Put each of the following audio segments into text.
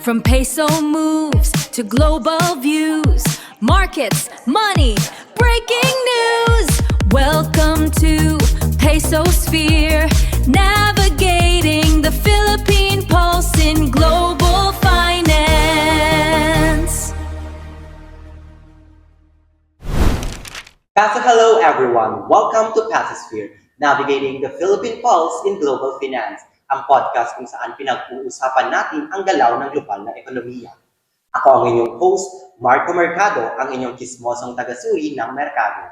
From peso moves to global views, markets, money, breaking news. Welcome to Peso Sphere, navigating the Philippine pulse in global finance. Hello everyone! Welcome to Pathosphere, navigating the Philippine pulse in global finance, ang podcast kung saan pinag-uusapan natin ang galaw ng global na ekonomiya. Ako ang inyong host, Marco Mercado, ang inyong kismosong tagasuri ng merkado.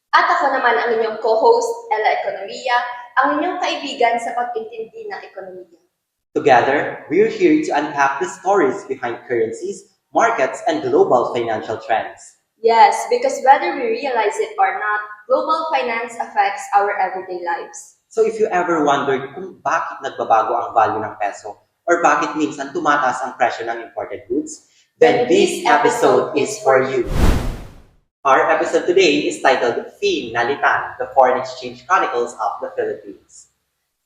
At ako naman ang inyong co-host, Ella Economia, ang inyong kaibigan sa pag-intindi ng ekonomiya. Together, we're here to unpack the stories behind currencies, markets, and global financial trends. Yes, because whether we realize it or not, global finance affects our everyday lives. So if you ever wondered kung bakit nagbabago ang value ng peso or bakit minsan tumataas ang presyo ng imported goods, then this episode is for you. Our episode today is titled Finalitan, the Foreign Exchange Chronicles of the Philippines.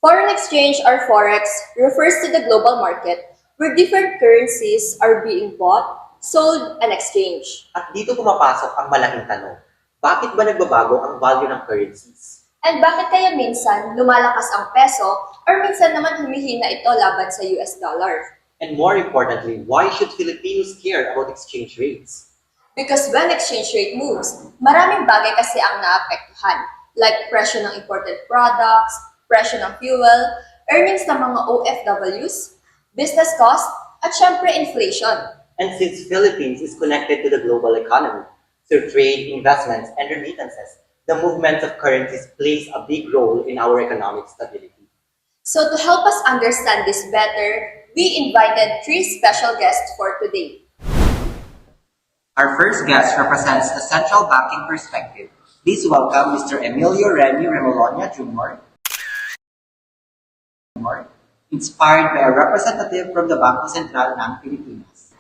Foreign exchange or forex refers to the global market where different currencies are being bought, sold, and exchanged. At dito pumapasok ang malaking tanong, bakit ba nagbabago ang value ng currencies? And bakit kaya minsan lumalakas ang peso or minsan naman humihina ito laban sa US dollar? And more importantly, why should Filipinos care about exchange rates? Because when exchange rate moves, maraming bagay kasi ang naapektuhan, like presyo ng imported products, presyo ng fuel, earnings ng mga OFWs, business cost, at syempre inflation. And since Philippines is connected to the global economy through trade, investments, and remittances, the movement of currencies plays a big role in our economic stability. So to help us understand this better, we invited three special guests for today. Our first guest represents the central banking perspective. Please welcome Mr. Emilio Remy Remolonia Jr., inspired by a representative from the Bangko Sentral ng Pilipinas.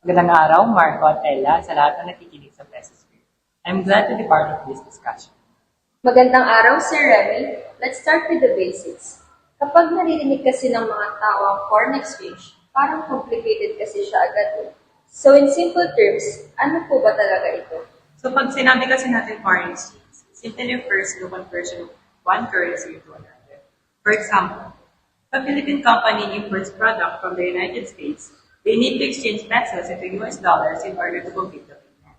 Magandang araw, Marco at Ella, sa lahat na nakikinig sa Pesosphere. I'm glad to be part of this discussion. Magandang araw, Sir Remy. Let's start with the basics. Kapag naririnig kasi ng mga tao ang foreign exchange, parang complicated kasi siya agad. So in simple terms, ano po ba talaga ito? So pag sinabi kasi natin foreign exchange, simply refers to conversion of one currency into another. For example, a Philippine company imports product from the United States, they need to exchange pesos into US dollars in order to complete the payment.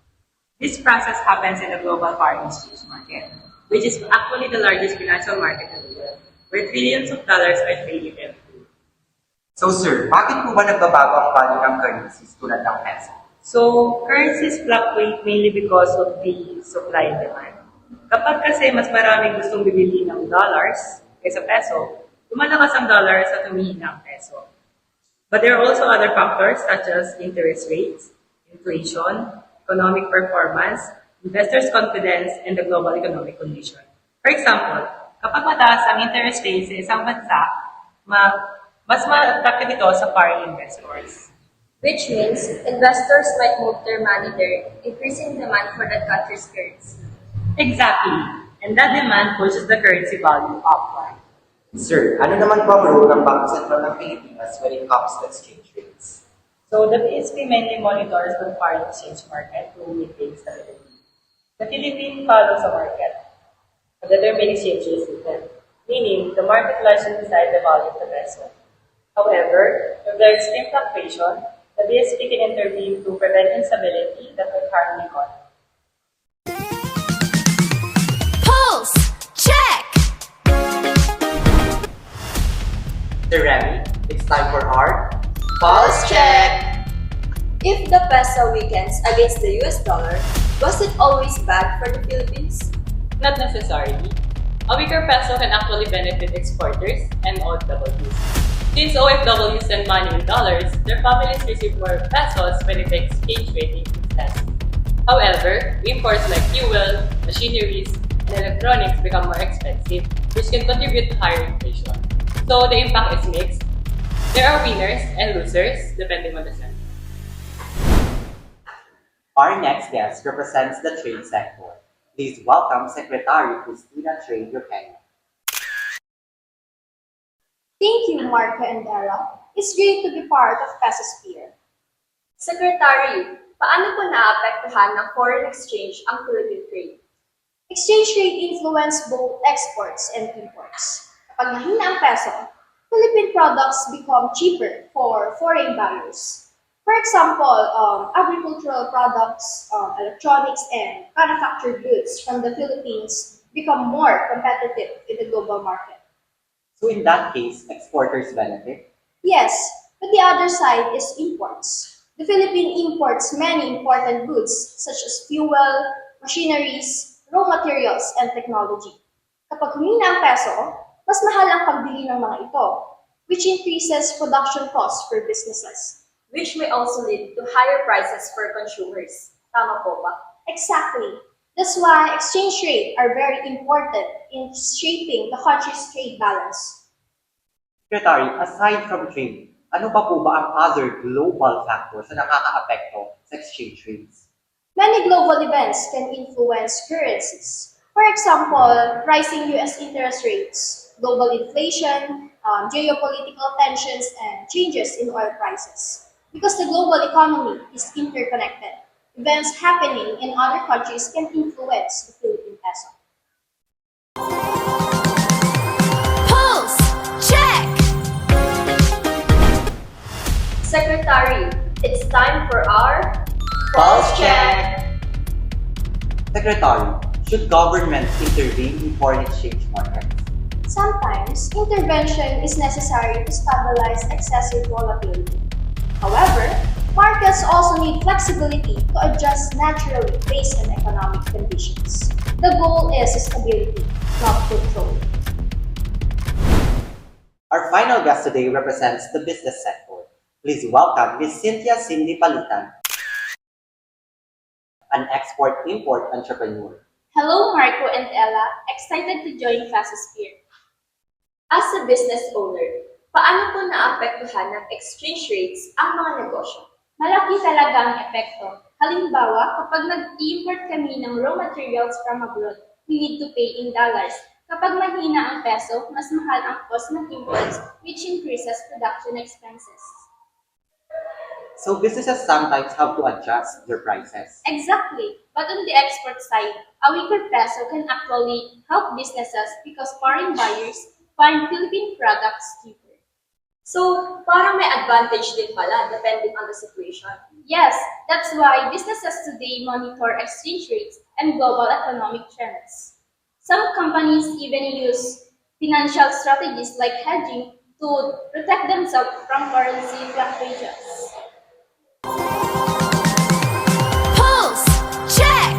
This process happens in the global foreign exchange market, which is actually the largest financial market in the world, where trillions of dollars are traded every day. So sir, bakit po ba nagbabago ang value ng currencies tulad ng peso? So, currencies fluctuate mainly because of the supply and demand. Kapag kasi mas maraming gustong bibili ng dollars kaysa peso, lumalakas ang dollars at humihina ang peso. But there are also other factors such as interest rates, inflation, economic performance, investors' confidence, and the global economic condition. For example, kapag mataas ang interest rates sa isang bansa, mas ma-attractive ito sa foreign investors. Which means investors might move their money there, increasing demand for that country's currency. Exactly. And that demand pushes the currency value upward. Sir, ano naman po ang role ng Bangko Sentral ng Pilipinas when it comes to exchange rates? So the BSP mainly monitors the foreign exchange market to maintain stability. The Philippines follows the market, but determine exchange rates with them, meaning the market largely decides the value of the peso. However, if there is extreme fluctuation, the BSP can intervene to prevent instability that could harm the economy. Pulse check. Sir Remy, it's time for our Pulse Check! If the peso weakens against the US dollar, was it always bad for the Philippines? Not necessarily. A weaker peso can actually benefit exporters and OFWs. Since OFWs send money in dollars, their families receive more pesos when the exchange rate increases. However, imports like fuel, machineries, and electronics become more expensive, which can contribute to higher inflation. So the impact is mixed. There are winners and losers depending on the sector. Our next guest represents the trade sector. Please welcome Secretary Cristina Trade Eugenio. Thank you, Marco and Dara. It's great to be part of Pesosphere. Secretary, paano po naapektuhan ng foreign exchange ang Philippine trade? Exchange rate influence both exports and imports. Kapag mahina ang peso, Philippine products become cheaper for foreign buyers. For example, agricultural products, electronics, and manufactured goods from the Philippines become more competitive in the global market. So in that case, exporters benefit. Yes, but the other side is imports. The Philippines imports many important goods such as fuel, machineries, raw materials, and technology. Kapag humina ang peso, mas mahal ang pagbili ng mga ito, which increases production costs for businesses. Which may also lead to higher prices for consumers. Tama po ba? Exactly. That's why exchange rates are very important in shaping the country's trade balance. Secretary, aside from trade, ano pa po ba ang other global factors na nakakaapekto sa exchange rates? Many global events can influence currencies. For example, rising US interest rates, global inflation, geopolitical tensions, and changes in oil prices. Because the global economy is interconnected, events happening in other countries can influence the Philippine peso. Pulse check. Secretary, it's time for our Pulse check! Secretary, should governments intervene in foreign exchange markets? Sometimes, intervention is necessary to stabilize excessive volatility. However, markets also need flexibility to adjust naturally based on economic conditions. The goal is stability, not control. Our final guest today represents the business sector. Please welcome Ms. Cynthia Cindy Palitan, an export-import entrepreneur. Hello, Marco and Ella. Excited to join Pesosphere. As a business owner, paano po naapektuhan ng exchange rates ang mga negosyo? Malaki talaga ang epekto. Halimbawa, kapag nag-import kami ng raw materials from abroad, we need to pay in dollars. Kapag mahina ang peso, mas mahal ang cost ng imports, which increases production expenses. So businesses sometimes have to adjust their prices. Exactly. But on the export side, a weaker peso can actually help businesses because foreign buyers find Philippine products cheaper. So, parang may advantage din pala depending on the situation. Yes, that's why businesses today monitor exchange rates and global economic trends. Some companies even use financial strategies like hedging to protect themselves from currency fluctuations. Pulse check.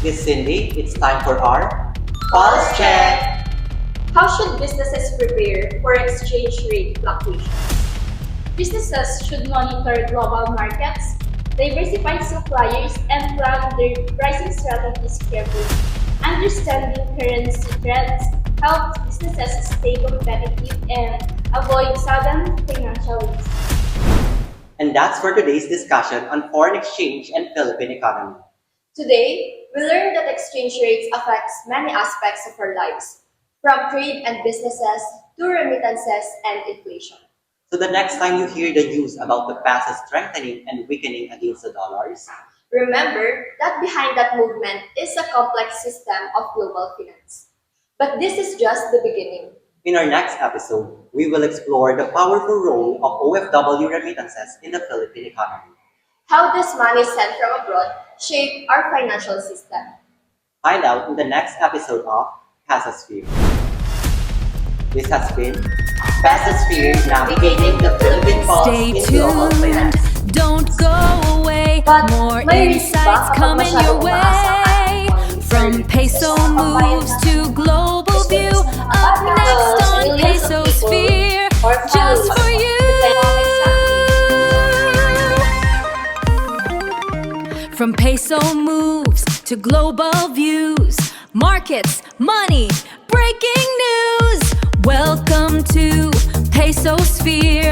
Ms. Cindy, it's time for our Pulse Check! How should businesses prepare for exchange rate fluctuations? Businesses should monitor global markets, diversify suppliers, and plan their pricing strategies carefully. Understanding currency trends helps businesses stay competitive and avoid sudden financial risks. And that's for today's discussion on foreign exchange and Philippine economy. Today, we learned that exchange rates affects many aspects of our lives, from trade and businesses to remittances and inflation. So the next time you hear the news about the peso strengthening and weakening against the dollars, Remember that behind that movement is a complex system of global finance. But this is just the beginning. in our next episode, we will explore the powerful role of OFW remittances in the Philippine economy. How this money sent from abroad shape our financial system. Find out in the next episode of Pesosphere. This has been Pesosphere Navigating the Philippine Pulse Stay in Global tuned. Finance. Don't go away. But More may risk ba insights kapag coming your masyadong umaasa ang way. ating foreign From reserve peso sa pambayad moves ng to global view. Up next on Peso Sphere, just for you. From peso moves to global views, markets, money, breaking news. Welcome to Peso Sphere.